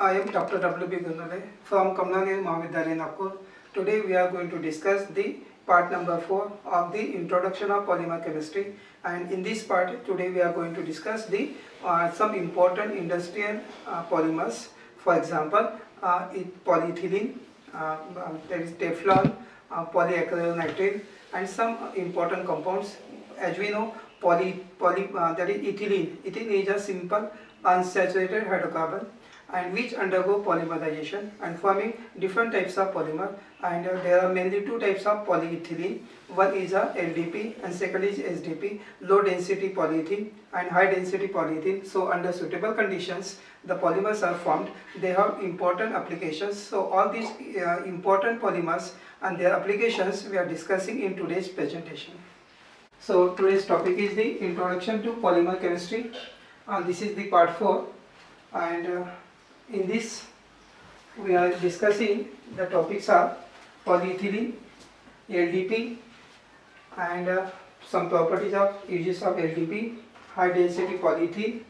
I am Dr. W.B. Gunale from Kamlanir Mahavidyalaya, Nagpur. Today we are going to discuss the part number 4 of the introduction of polymer chemistry, and in this part today we are going to discuss the some important industrial polymers. For example, polyethylene, there is Teflon, polyacrylonitrile, and some important compounds. As we know, that is ethylene. Ethylene is a simple unsaturated hydrocarbon and which undergo polymerization and forming different types of polymer, and there are mainly two types of polyethylene. One is a LDP and second is SDP, low density polyethylene and high density polyethylene. So under suitable conditions the polymers are formed. They have important applications. So all these important polymers and their applications we are discussing in today's presentation. So today's topic is the introduction to polymer chemistry, and this is the part 4, and in this we are discussing the topics are polyethylene, LDP, and some properties of uses of LDP, high density polyethylene,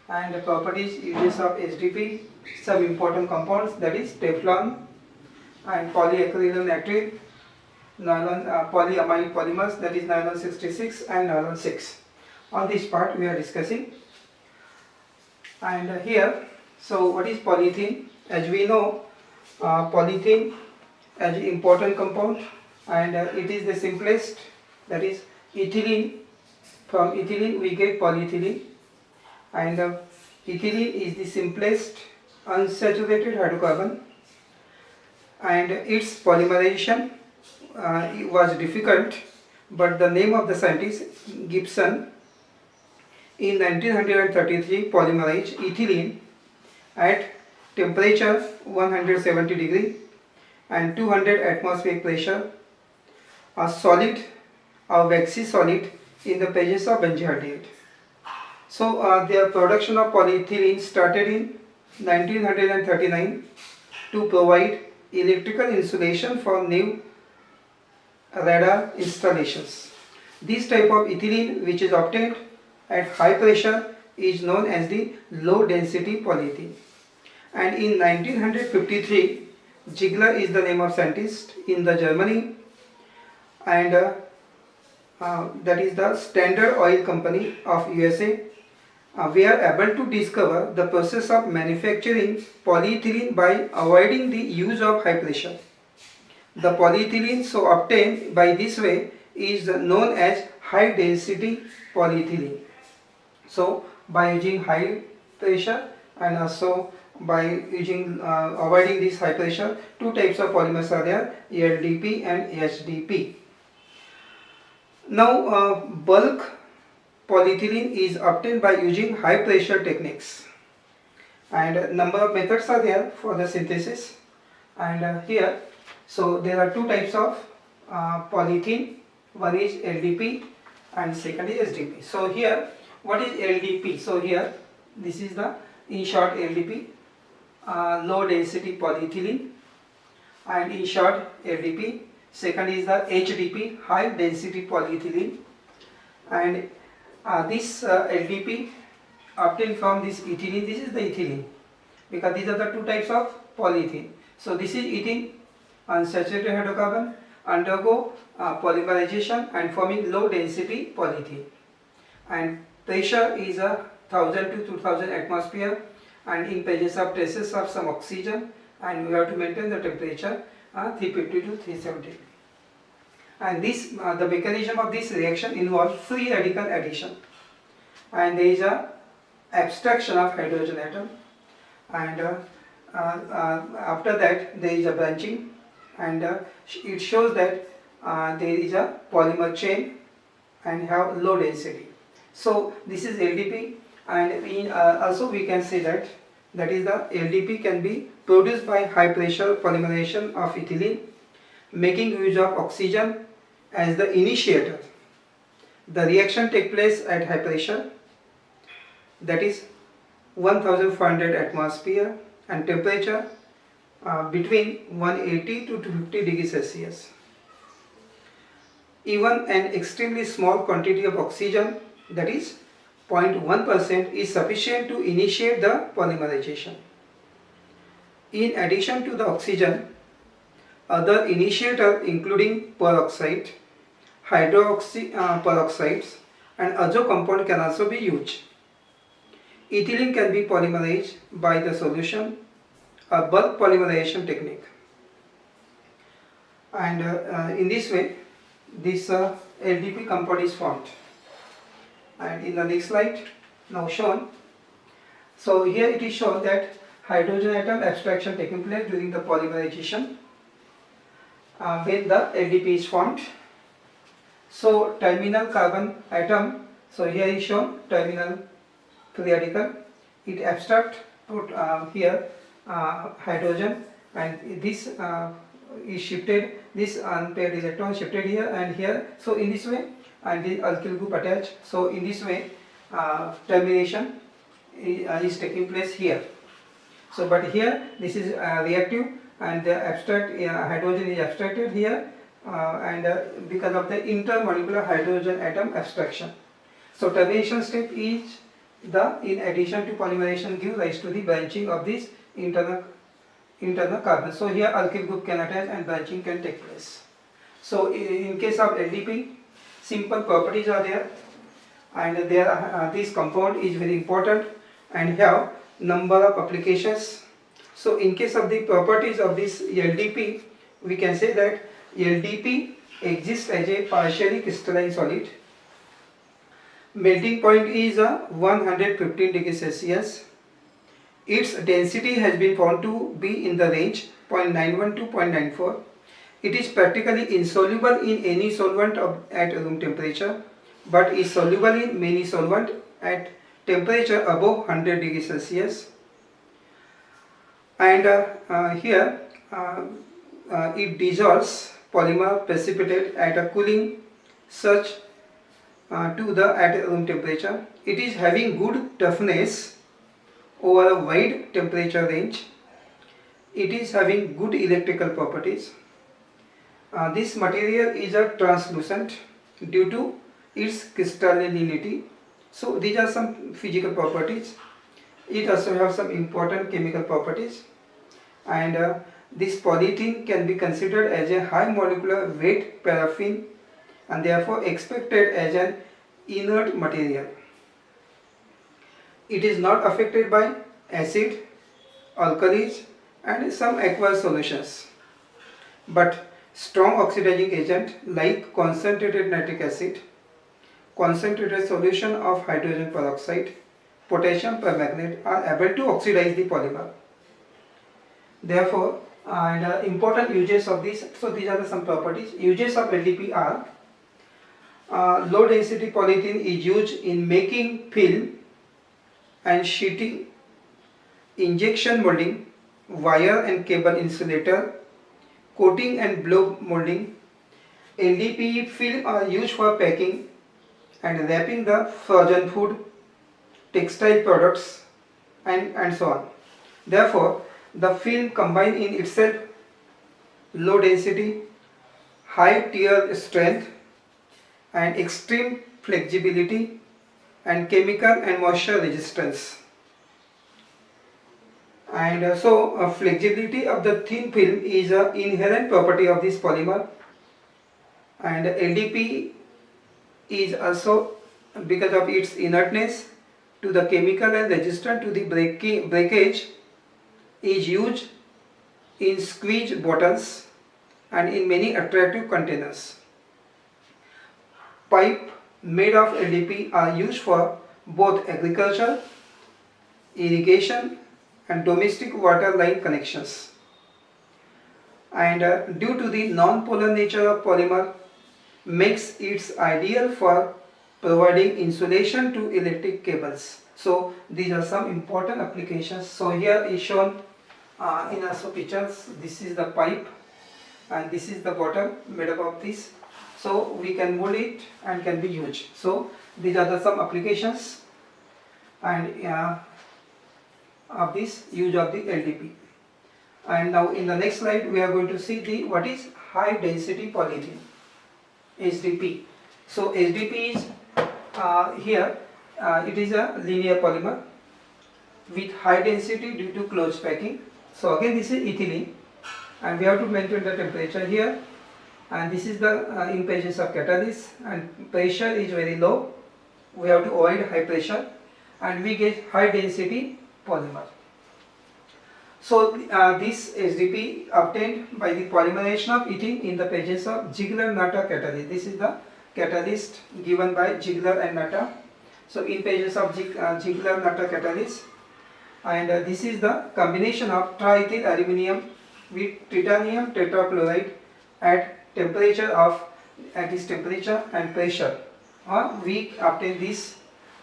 and the properties uses of SDP, some important compounds, that is Teflon and polyacrylonitrile, nylon polyamide polymers, that is nylon 66 and nylon 6. On this part we are discussing. And here, so what is polyethylene? As we know, polyethylene as an important compound, and it is the simplest, that is ethylene. From ethylene we get polyethylene, and ethylene is the simplest unsaturated hydrocarbon, and its polymerization was difficult, but the name of the scientist Gibson in 1933 polymerized ethylene at temperature 170 degree and 200 atmospheric pressure, a solid or waxy solid in the presence of benzaldehyde. So their production of polyethylene started in 1939 to provide electrical insulation for new radar installations. This type of ethylene, which is obtained at high pressure, is known as the low density polyethylene. And in 1953, Ziegler is the name of scientist in the Germany, and that is the Standard Oil Company of USA. We are able to discover the process of manufacturing polyethylene by avoiding the use of high pressure. The polyethylene so obtained by this way is known as high density polyethylene. So by using high pressure and also by using avoiding this high pressure, two types of polymers are there, LDP and SDP. Now bulk polyethylene is obtained by using high pressure techniques, and number of methods are there for the synthesis. And here, so there are two types of polyethylene. One is LDP and second is SDP. So here, what is LDP? So here, this is the, in short, LDP, low density polyethylene, and in short LDP. Second is the HDP, high density polyethylene, and this LDP obtained from this ethylene. This is the ethylene, because these are the two types of polyethylene. So this is ethene, unsaturated hydrocarbon, undergo polymerization and forming low density polyethylene, and pressure is 1000 to 2000 atmosphere, and in presence of traces of some oxygen, and we have to maintain the temperature 350 to 370. And this the mechanism of this reaction involves free radical addition, and there is a abstraction of hydrogen atom, and after that there is a branching, and it shows that there is a polymer chain and have low density. So this is LDP, and also we can say that is the LDP can be produced by high pressure polymerization of ethylene, making use of oxygen as the initiator. The reaction takes place at high pressure, that is 1400 atmosphere, and temperature between 180 to 250 degrees Celsius. Even an extremely small quantity of oxygen, that is 0.1%, is sufficient to initiate the polymerization. In addition to the oxygen, other initiator including peroxide, peroxides and azo compound can also be used. Ethylene can be polymerized by the solution, a bulk polymerization technique. And in this way, this LDP compound is formed. And in the next slide, now shown. So here it is shown that hydrogen atom abstraction taking place during the polymerization when the LDP is formed. So terminal carbon atom, so here is shown terminal free radical, it abstract put here hydrogen, and this is shifted, this unpaired electron shifted here and here, so in this way, and the alkyl group attached, so in this way termination is taking place here. So but here this is reactive, and the abstract hydrogen is abstracted here and because of the intermolecular hydrogen atom abstraction. So termination step is the, in addition to polymerization, give rise to the branching of this internal carbon. So here alkyl group can attach and branching can take place. So in case of LDP, simple properties are there, and there this compound is very important and have number of applications. So in case of the properties of this LDP, we can say that LDP exists as a partially crystalline solid. Melting point is 115 degrees Celsius. Its density has been found to be in the range 0.91 to 0.94. It is practically insoluble in any solvent at room temperature, but is soluble in many solvents at temperature above 100 degrees Celsius. And here it dissolves polymer precipitate at a cooling such to the at room temperature. It is having good toughness over a wide temperature range. It is having good electrical properties. This material is a translucent due to its crystallinity. So these are some physical properties. It also has some important chemical properties, and this polyethylene can be considered as a high molecular weight paraffin and therefore expected as an inert material. It is not affected by acid, alkalis and some aqueous solutions, but strong oxidizing agent like concentrated nitric acid, concentrated solution of hydrogen peroxide, potassium permanganate are able to oxidize the polymer. Therefore, and important uses of this, so these are some properties. Uses of LDP are low density polyethylene is used in making film and sheeting, injection molding, wire and cable insulator, coating and blow molding. LDP film are used for packing and wrapping the frozen food, textile products and so on. Therefore, the film combine in itself low density, high tear strength and extreme flexibility and chemical and moisture resistance. And so flexibility of the thin film is an inherent property of this polymer, and LDP is also, because of its inertness to the chemical and resistant to the breakage, is used in squeeze bottles and in many attractive containers. Pipe made of LDP are used for both agriculture, irrigation and domestic water line connections. And due to the non-polar nature of polymer, makes it ideal for providing insulation to electric cables. So these are some important applications. So here is shown in also pictures. This is the pipe and this is the bottle made up of this. So we can mold it and can be used. So these are the some applications and of this use of the LDP. And now in the next slide we are going to see the what is high density polyethylene, HDP. So HDP is here it is a linear polymer with high density due to close packing, So again this is ethylene, and we have to maintain the temperature here, and this is the in presence of catalyst, and pressure is very low. We have to avoid high pressure, and we get high density polymer. So this SDP obtained by the polymerization of ethene in the presence of Ziegler-Natta catalyst. This is the catalyst given by Ziegler and Natta. So in presence of Ziegler-Natta catalyst, and this is the combination of triethyl aluminium with titanium tetrachloride at this temperature and pressure, we obtain this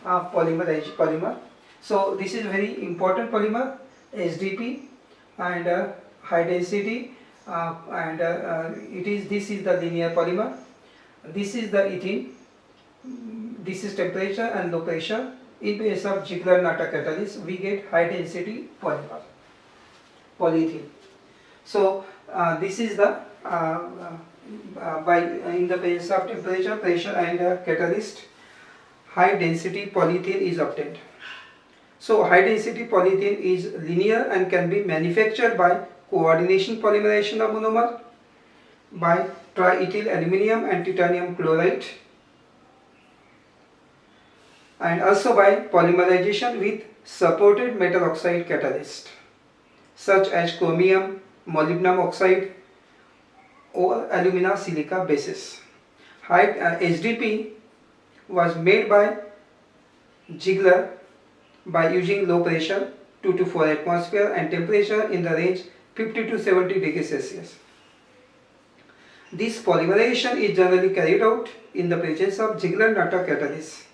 polymer. So this is very important polymer, SDP, and high density, this is the linear polymer. This is the ethene. This is temperature and low pressure. In case of Ziegler-Natta catalyst, we get high density polymer, polyethylene. So this is the in the presence of temperature, pressure, and catalyst, high density polyethylene is obtained. So high density polyethylene is linear and can be manufactured by coordination polymerization of monomer, by triethyl aluminium and titanium chloride, and also by polymerization with supported metal oxide catalyst such as chromium, molybdenum oxide, or alumina silica bases. SDP was made by Ziegler by using low pressure 2 to 4 atmosphere and temperature in the range 50 to 70 degrees Celsius. This polymerization is generally carried out in the presence of Ziegler-Natta catalyst,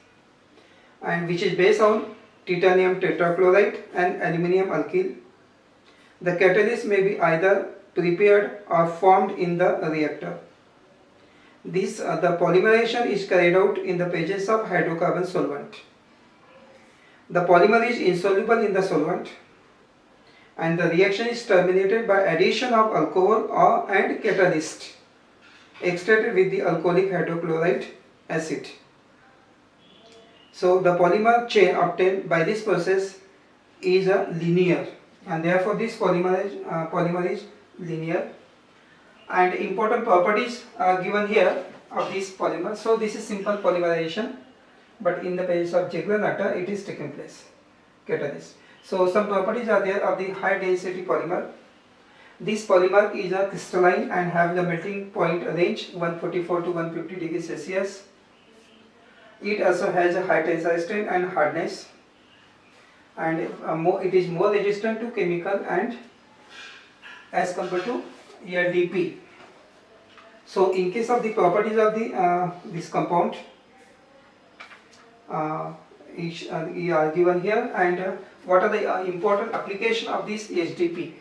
and which is based on titanium tetrachloride and aluminium alkyl. The catalyst may be either prepared or formed in the reactor. The polymerization is carried out in the presence of hydrocarbon solvent. The polymer is insoluble in the solvent, and the reaction is terminated by addition of alcohol and catalyst extracted with the alcoholic hydrochloric acid. So the polymer chain obtained by this process is linear, and therefore this polymer is linear. And important properties are given here of this polymer. So this is simple polymerization, but in the presence of Ziegler-Natta it is taken place, catalyst. So some properties are there of the high density polymer. This polymer is a crystalline and have the melting point range 144 to 150 degrees Celsius. It also has a high tensile strength and hardness, and it is more resistant to chemical and as compared to ERDP. So in case of the properties of the this compound are given here, and what are the important application of this SDP.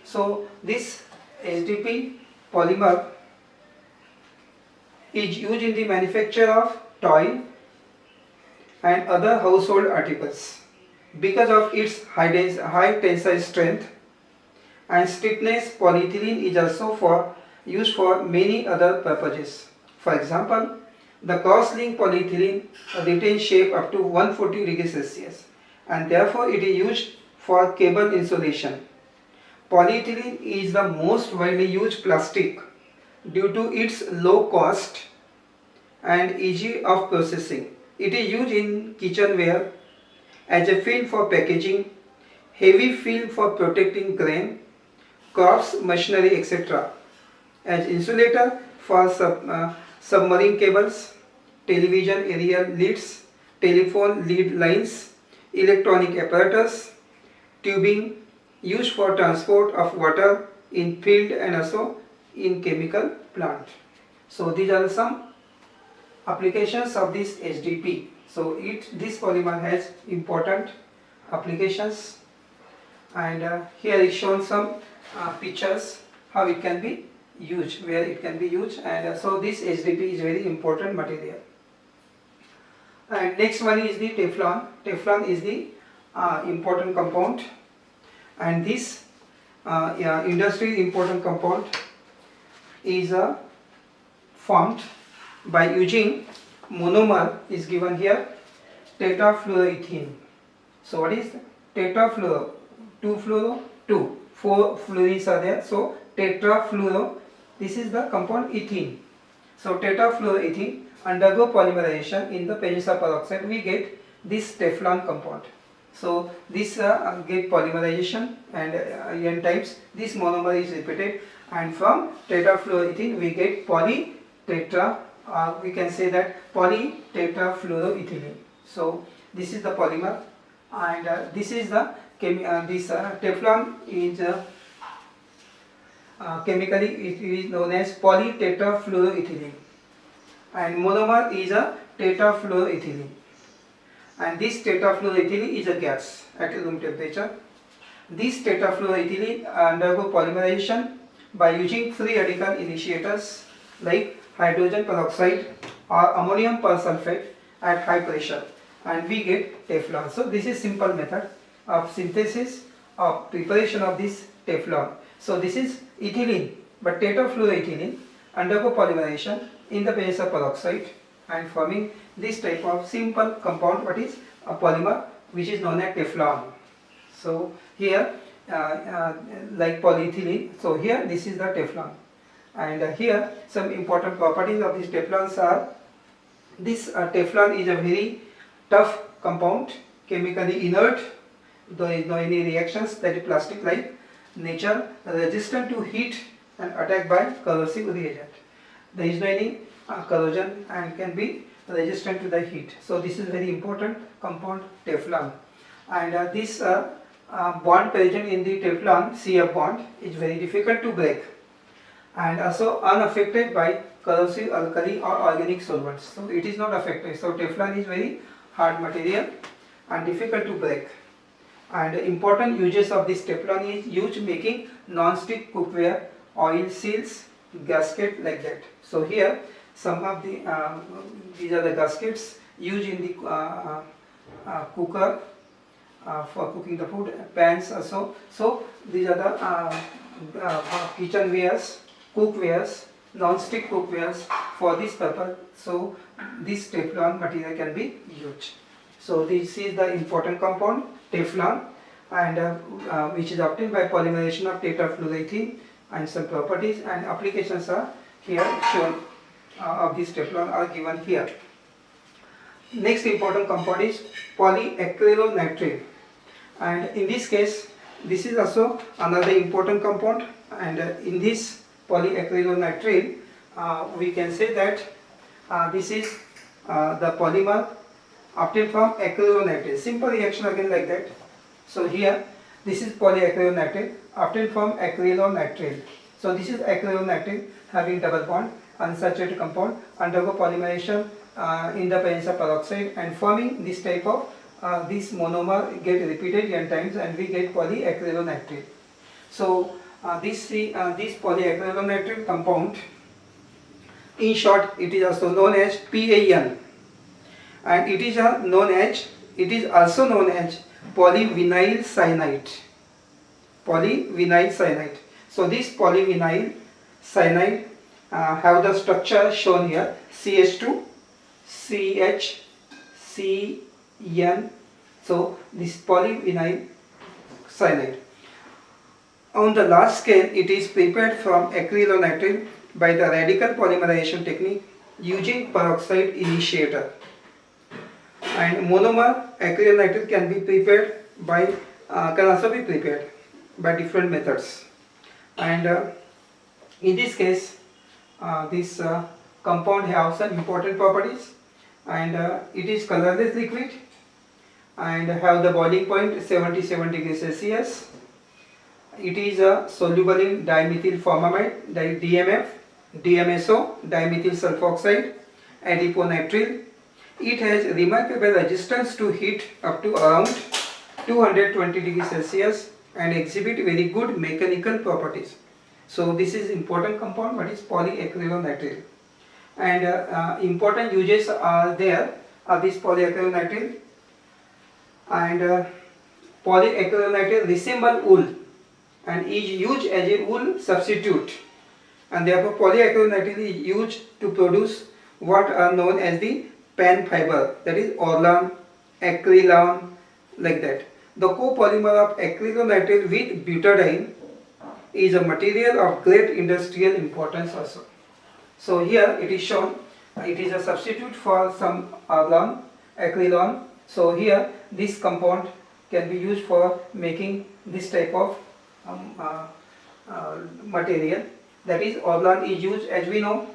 So this SDP polymer is used in the manufacture of toy and other household articles because of its high tensile strength and stiffness. Polyethylene is also used for many other purposes. For example, the cross-linked polyethylene retains shape up to 140 degrees Celsius, and therefore it is used for cable insulation. Polyethylene is the most widely used plastic due to its low cost and easy of processing. It is used in kitchenware, as a film for packaging, heavy film for protecting grain, crops, machinery, etc. As insulator for submarine cables, television aerial leads, telephone lead lines, electronic apparatus, tubing, used for transport of water in field and also in chemical plant. So these are some applications of this SDP. So this polymer has important applications, and here is shown some pictures how it can be used, where it can be used, and so this SDP is very important material. And next one is the Teflon. Teflon is the important compound, and this industry important compound is formed by using monomer is given here, tetrafluoroethene. So what is tetrafluoro? 2-fluoro 2 4 fluorines are there. So tetrafluoro, this is the compound ethene. So tetrafluoroethene undergo polymerization in the Pagesa peroxide, we get this Teflon compound. So this get polymerization, and n times this monomer is repeated, and from tetrafluoroethene we get polytetra, we can say that polytetrafluoroethylene. So this is the polymer, and this is the Teflon is chemically it is known as polytetrafluoroethylene, and monomer is a tetrafluoroethylene, and this tetrafluoroethylene is a gas at room temperature. This tetrafluoroethylene undergo polymerization by using free radical initiators like hydrogen peroxide or ammonium persulfate at high pressure, and we get Teflon. So this is simple method of synthesis of preparation of this Teflon. So this is ethylene, but tetrafluoroethylene undergo polymerization in the Pagesa peroxide and forming this type of simple compound, what is a polymer, which is known as Teflon. So here like polyethylene, so here this is the Teflon, and here some important properties of these Teflons are, this Teflon is a very tough compound, chemically inert, there is no any reactions, that is plastic like nature, resistant to heat and attacked by corrosive reagent. There is no any corrosion and can be resistant to the heat. So this is very important compound, Teflon, and this bond present in the Teflon, CF bond, is very difficult to break and also unaffected by corrosive alkali or organic solvents. So it is not affected. So Teflon is very hard material and difficult to break. And important uses of this Teflon is used making non-stick cookware, oil seals, gasket, like that. So here some of the these are the gaskets used in the cooker for cooking the food, pans also. So these are the kitchenwares, cookwares, non-stick cookwares for this purpose. So this Teflon material can be used. So this is the important compound Teflon, and which is obtained by polymerization of tetrafluoroethene, and some properties and applications are here shown of this Teflon are given here. Next important compound is polyacrylonitrile, and in this case this is also another important compound, and in this polyacrylonitrile we can say that this is the polymer obtained from acrylonitrile. Simple reaction again like that. So here this is polyacrylonitrile obtained from acrylonitrile. So this is acrylonitrile having double bond, unsaturated compound, undergo polymerization in the Pagesa peroxide and forming this type of this monomer get repeated n times, and we get polyacrylonitrile. So this polyacrylonitrile compound, in short, it is also known as PAN, and it is also known as polyvinyl cyanide. Polyvinyl cyanide. So this polyvinyl cyanide have the structure shown here: CH2, CH, CN. So this polyvinyl cyanide. On the large scale, it is prepared from acrylonitrile by the radical polymerization technique using peroxide initiator. And monomer acrylonitrile can be prepared by can also be prepared by different methods. And in this case, this compound has some important properties, and it is colorless liquid and have the boiling point 77 degrees Celsius. It is soluble in dimethyl formamide, DMF, DMSO, dimethyl sulfoxide, adiponitrile. It has remarkable resistance to heat up to around 220 degrees Celsius and exhibit very good mechanical properties. So this is important compound, what is polyacrylonitrile. And important uses are there of this polyacrylonitrile. And polyacrylonitrile resemble wool and is used as a wool substitute, and therefore polyacrylonitrile is used to produce what are known as the PAN fiber, that is Orlan, acrylon, like that. The copolymer of acrylonitrile with butadiene is a material of great industrial importance also. So here it is shown, it is a substitute for some argon, acrylon. So here this compound can be used for making this type of material. That is, Orlan is used, as we know,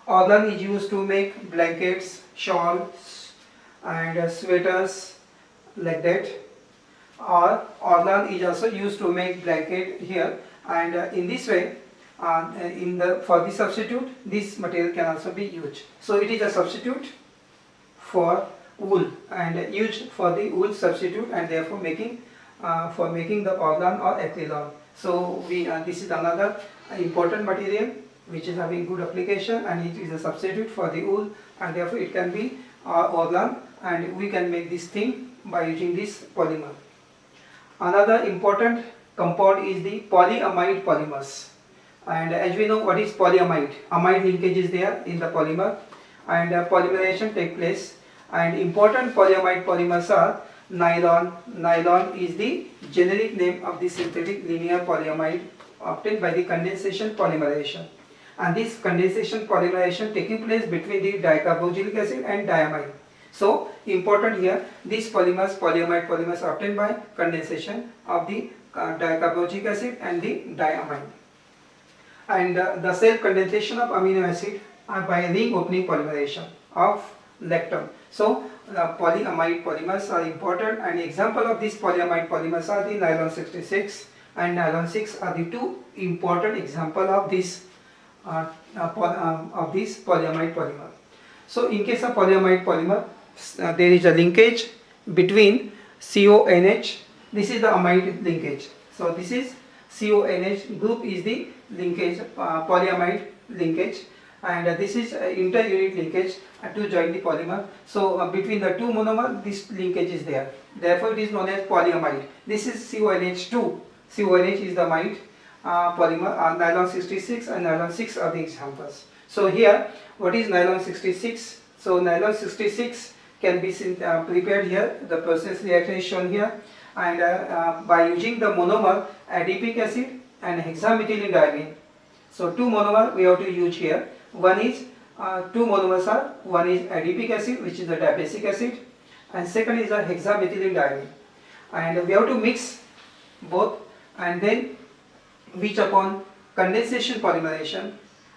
Orlan is used to make blankets, shawls and sweaters, like that. Or Orlan is also used to make blanket here, and in this way, for the substitute, this material can also be used. So it is a substitute for wool and used for the wool substitute, and therefore making for making the Orlan or acrylon. So this is another important material which is having good application, and it is a substitute for the wool, and therefore it can be Orlan, and we can make this thing by using this polymer. Another important compound is the polyamide polymers, and as we know, what is polyamide? Amide linkage is there in the polymer, and polymerization take place, and important polyamide polymers are nylon. Nylon is the generic name of the synthetic linear polyamide obtained by the condensation polymerization, and this condensation polymerization taking place between the dicarboxylic acid and diamine. So important here, these polymers, polyamide polymers, are obtained by condensation of the dicarboxylic acid and the diamine. And the self condensation of amino acid are by ring opening polymerization of lactam. So polyamide polymers are important, and example of these polyamide polymers are the nylon 66 and nylon 6 are the two important example of this polyamide polymer. So in case of polyamide polymer, there is a linkage between CONH. This is the amide linkage. So this is CONH group is the linkage, polyamide linkage, and this is inter-unit linkage to join the polymer. So between the two monomer, this linkage is there. Therefore, it is known as polyamide. This is CONH2. CONH is the amide polymer. Nylon 66 and nylon 6 are the examples. So here, what is nylon 66? So nylon 66 can be prepared here. The process reaction is shown here, and by using the monomer adipic acid and hexamethylene. So two monomer we have to use here. One is two monomers are, one is adipic acid, which is the dibasic acid, and second is a hexamethylene, and we have to mix both, and then which upon condensation polymerization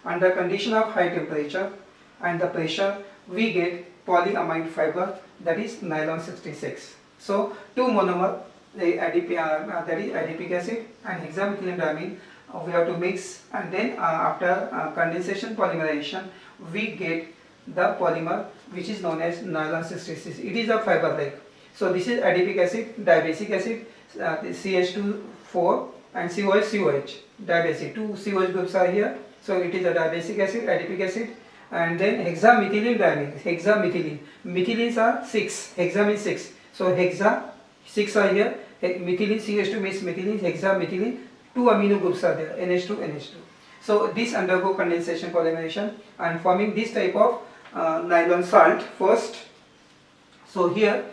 under condition of high temperature and the pressure, we get polyamide fiber, that is nylon 66. So two monomer, that is adipic acid and hexamethylene, we have to mix, and then after condensation polymerization, we get the polymer which is known as nylon 66. It is a fiber like. So this is adipic acid, dibasic acid, CH2,4 and COH, dibasic. Two COH groups are here. So it is a dibasic acid, adipic acid, and then hexamethylene. Hexamethylene. Methylenes are 6. Hexa means 6. So hexa 6 are here. Methylene, CH2 means methylene, hexamethylene. Two amino groups are there, NH2, NH2. So this undergo condensation polymerization and forming this type of nylon salt first. So here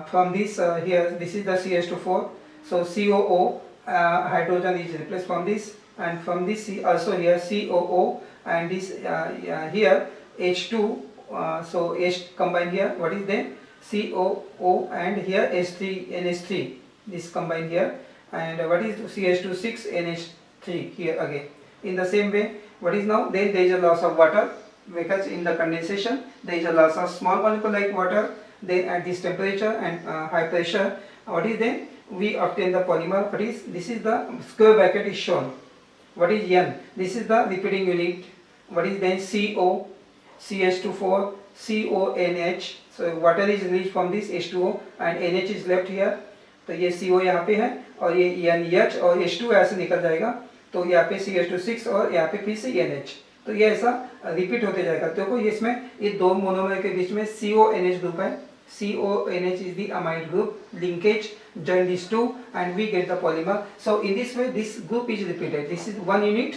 from this here, this is the CH2,4. So COO hydrogen is replaced from this, and from this also here COO, and this here H2. So H combined here. What is then COO, and here H3 NH3. This combined here. And what is CH2,6 NH3 here again. In the same way, what is now, then there is a loss of water, because in the condensation there is a loss of small molecule like water. Then at this temperature and high pressure, what is then, we obtain the polymer. What is, this is the square bracket is shown. What is N? This is the repeating unit. What is then CO, CH2,4, CONH. So water is released from this H2O and NH is left here. तो ये CO यहाँ पे है, और ये NH और H2 ऐसे निकल जाएगा, तो यहाँ पे CH2,6 और यहाँ पे फिर से NH. तो ये ऐसा रिपीट होते जाएगा. देखो ये इसमें ये दो मोनोमर के बीच में CONH ग्रुप है. CONH is the amide group. Linkage join these two and we get the polymer. So in this way this group is repeated. This is one unit.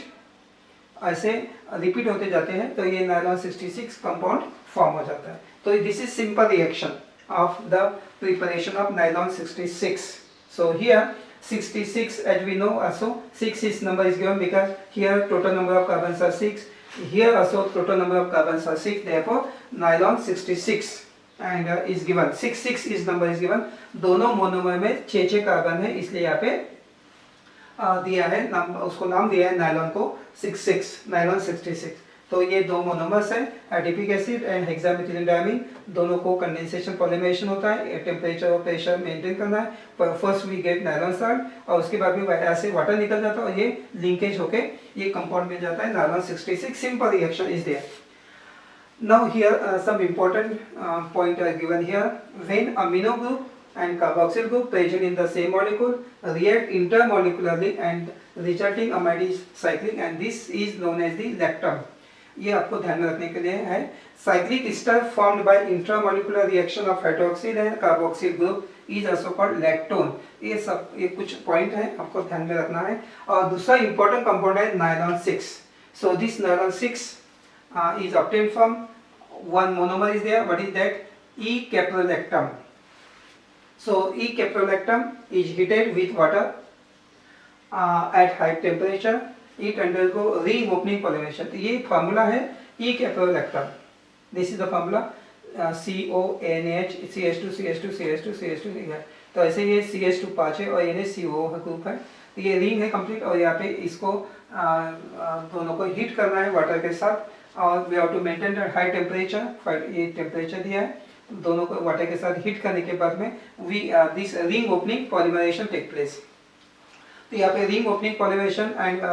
ऐसे रिपीट होते जाते हैं, तो ये नायलॉन 66 कंपाउंड फॉर्म हो जाता है. तो this is simple reaction of the preparation of nylon 66. So here 66, as we know also 6 is number is given because here total number of carbons are 6, here also total number of carbons are 6, therefore nylon 66 and is given, 66 is number is given. दोनों monomer में 6 carbon है, इसलिए यहाँ पे दिया है नाम, उसको नाम दिया है नायलॉन को 66, नायलॉन 66. तो ये दो मोनोमर्स हैं, एडिपिक एसिड एंड हेक्सामेथिलीन, दोनों को कंडेंसेशन पॉलीमराइजेशन होता है, टेम्परेचर और प्रेशर मेंटेन करना है. पर first we get nylon salt और उसके बाद में ऐसे वाटर निकल जाता है और ये लिंकेज होके ये कंपाउंड मिल जाता है nylon 66. Simple reaction is there. Now here some important point are given here. When amino group and carboxyl group present in the same molecule react intermolecularly and resulting amide is cyclic, and this is known as the lactam. ये आपको ध्यान में रखने के लिए है. Cyclic ester formed by intramolecular reaction of hydroxyl and carboxyl group is also called lactone. ये कुछ पॉइंट है आपको ध्यान में रखना है. और दूसरा important compound है nylon 6. So this nylon 6 is obtained from one monomer is there. What is that? E-caprolactam. So E-caprolactam is heated with water at high temperature. It undergo ring opening polymerization. तो ये formula है E-caprolactam. This is the formula CONH CH2 CH2 CH2 CH2 है. तो ऐसे ये CH2 5 है और ये CO ग्रुप है. तो ये रिंग है कंप्लीट और यहाँ पे इसको दोनों को हीट करना है वाटर के साथ और we have to maintain high temperature. ये टेम्परेचर दिया है. दोनों को वाटर के साथ हीट करने के बाद में this ring opening polymerisation take place. तो यहाँ पे रिंग ओपनिंग पॉलीमराइजेशन एंड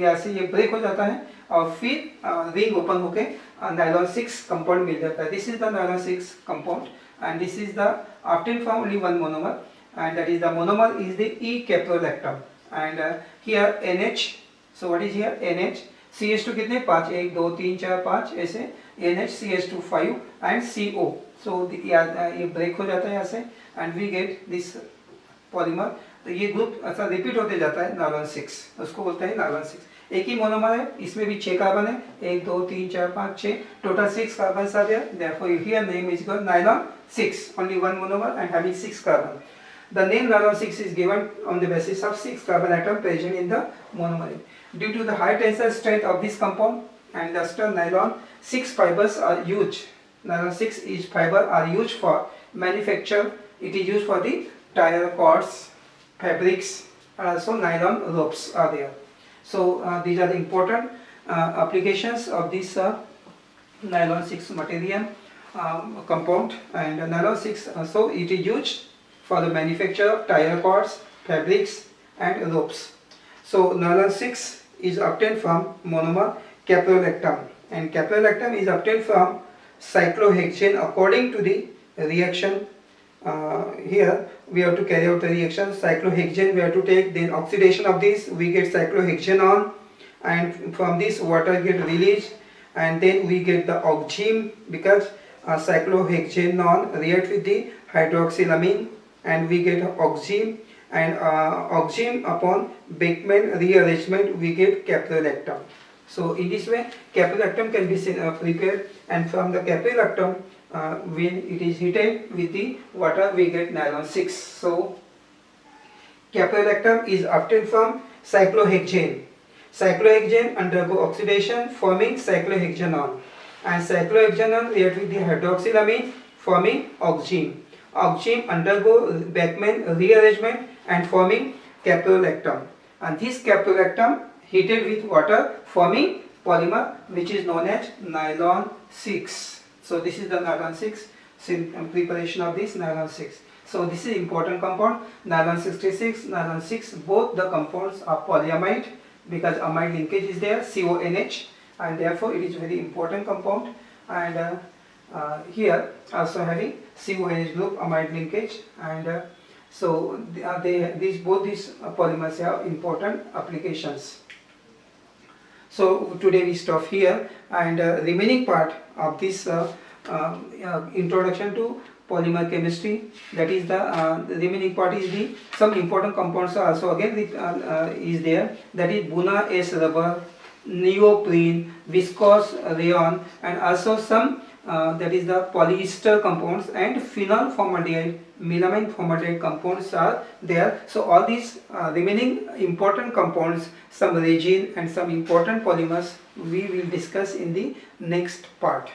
यहाँ से ये ब्रेक हो जाता है और फिर रिंग ओपन होके नायलॉन 6 कंपाउंड मिल जाता है. This is the nylon 6 compound and this is the obtained from only one monomer, and that is the monomer is the E-caprolactam. And here NH. So what is here? NH. CH2 कितने 5, 1 2 3 4 5 ऐसे. NH CH2 5 and CO. So ये break हो जाता है यहाँ से and we get this polymer. तो ये ग्रुप ऐसा रिपीट होते जाता है नायलॉन 6, उसको बोलते हैं नायलॉन 6. एक ही मोनोमर है, इसमें भी 6 कार्बन है, 1 2 3 4 5 6, total 6 carbon are there. Therefore here name is called nylon 6, only one monomer and having 6 carbon. The name nylon 6 is given on the basis of 6 carbon atom present in the monomer. Due to the high tensile strength of this compound and the nylon 6 fibers are used. Nylon 6 is fiber are used for manufacture. It is used for the tire cords, fabrics, and also nylon ropes are there. So these are the important applications of this nylon 6 material compound. And nylon 6 so it is used for the manufacture of tire cords, fabrics and ropes. So nylon 6 is obtained from monomer caprolactam, and caprolactam is obtained from cyclohexane according to the reaction. Here we have to carry out the reaction. Cyclohexane we have to take, then oxidation of this we get cyclohexanon, and from this water get released, and then we get the oxime because cyclohexanon react with the hydroxylamine and we get oxime, and oxime upon Beckmann rearrangement we get caprolactam. So in this way caprolactam can be prepared, and from the caprolactam when it is heated with the water we get nylon 6. So caprolactam is obtained from cyclohexane. Cyclohexane undergo oxidation forming cyclohexanon, and cyclohexanon react with the hydroxylamine forming oxime. Oxime undergo Beckmann rearrangement and forming caprolactam, and this caprolactam heated with water forming polymer which is known as nylon 6. So this is the nylon 6 preparation of this nylon 6. So this is important compound nylon 66, nylon 6. Both the compounds are polyamide because amide linkage is there, CONH, and therefore it is very important compound. And here also having CONH group amide linkage, and so both these polymers have important applications. So today we stop here, and remaining part of this introduction to polymer chemistry, that is the remaining part is the some important compounds are also again is there, that is Buna S rubber, neoprene, viscose rayon, and also some that is the polyester compounds, and phenol formaldehyde, melamine formaldehyde compounds are there. So all these remaining important compounds, some resin and some important polymers, we will discuss in the next part.